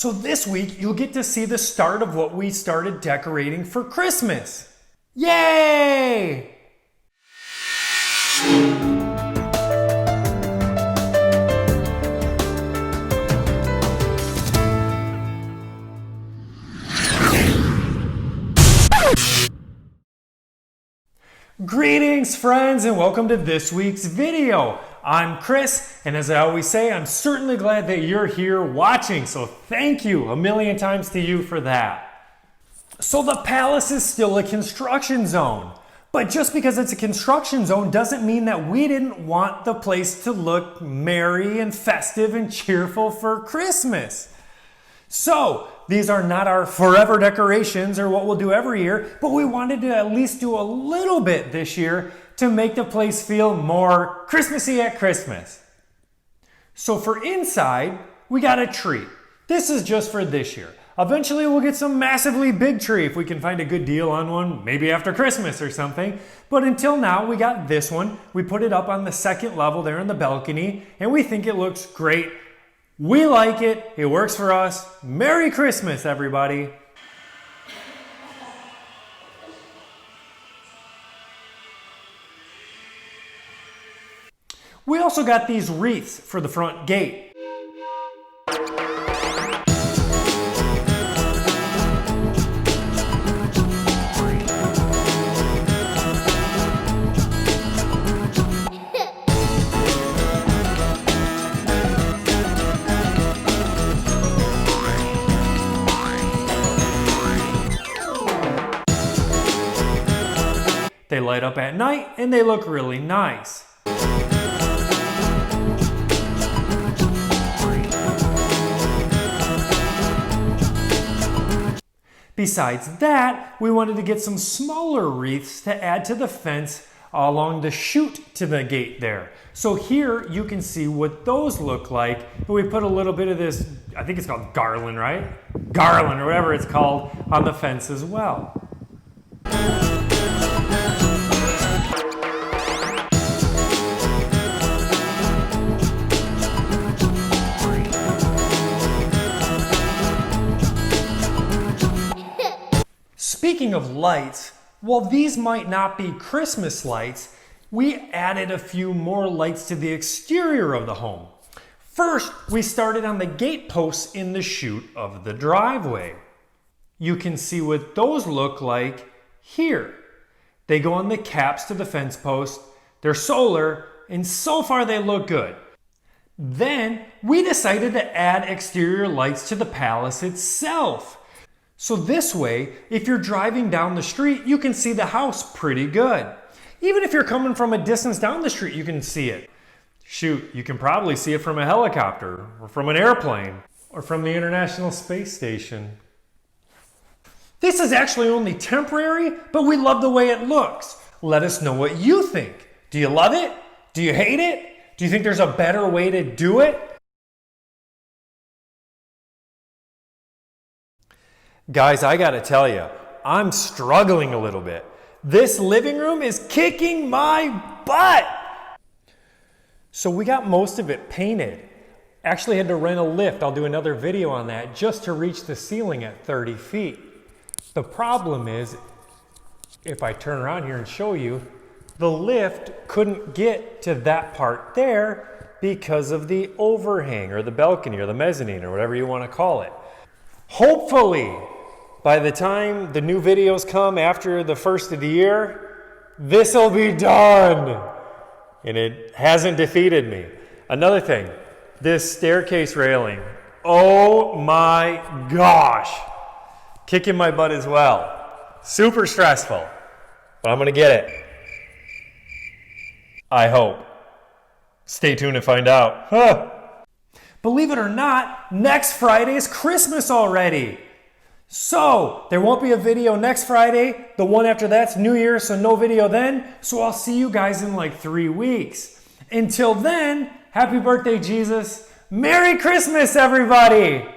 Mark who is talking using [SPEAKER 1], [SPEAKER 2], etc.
[SPEAKER 1] So this week, you'll get to see the start of what we started decorating for Christmas. Yay! Greetings friends and welcome to this week's video. I'm Chris, and as I always say, I'm certainly glad that you're here watching, so thank you a million times to you for that. So the palace is still a construction zone, but just because it's a construction zone doesn't mean that we didn't want the place to look merry and festive and cheerful for Christmas. So, these are not our forever decorations or what we'll do every year, but we wanted to at least do a little bit this year to make the place feel more Christmassy at Christmas. So for inside, we got a tree. This is just for this year. Eventually we'll get some massively big tree if we can find a good deal on one, maybe after Christmas or something. But until now, we got this one. We put it up on the second level there in the balcony, and we think it looks great. We like it. It works for us. Merry Christmas, everybody. We also got these wreaths for the front gate. They light up at night and they look really nice. Besides that, we wanted to get some smaller wreaths to add to the fence along the chute to the gate there. So here you can see what those look like. We put a little bit of this, I think it's called garland, right? Garland or whatever it's called on the fence as well. Speaking of lights, while these might not be Christmas lights, we added a few more lights to the exterior of the home. First, we started on the gate posts in the chute of the driveway. You can see what those look like here. They go on the caps to the fence post, they're solar, and so far they look good. Then, we decided to add exterior lights to the palace itself. So this way, if you're driving down the street, you can see the house pretty good. Even if you're coming from a distance down the street, you can see it. Shoot, you can probably see it from a helicopter, or from an airplane, or from the International Space Station. This is actually only temporary, but we love the way it looks. Let us know what you think. Do you love it? Do you hate it? Do you think there's a better way to do it? Guys, I gotta tell you, I'm struggling a little bit. This living room is kicking my butt. So we got most of it painted. Actually had to rent a lift. I'll do another video on that just to reach the ceiling at 30 feet. The problem is, if I turn around here and show you, the lift couldn't get to that part there because of the overhang or the balcony or the mezzanine or whatever you want to call it. Hopefully, by the time the new videos come after the first of the year, this will be done. And it hasn't defeated me. Another thing, this staircase railing, oh my gosh, kicking my butt as well. Super stressful, but I'm gonna get it. I hope. Stay tuned to find out. Huh. Believe it or not, next Friday is Christmas already. So, there won't be a video next Friday. The one after that's New Year's, so no video then. So I'll see you guys in like 3 weeks. Until then, happy birthday, Jesus. Merry Christmas, everybody.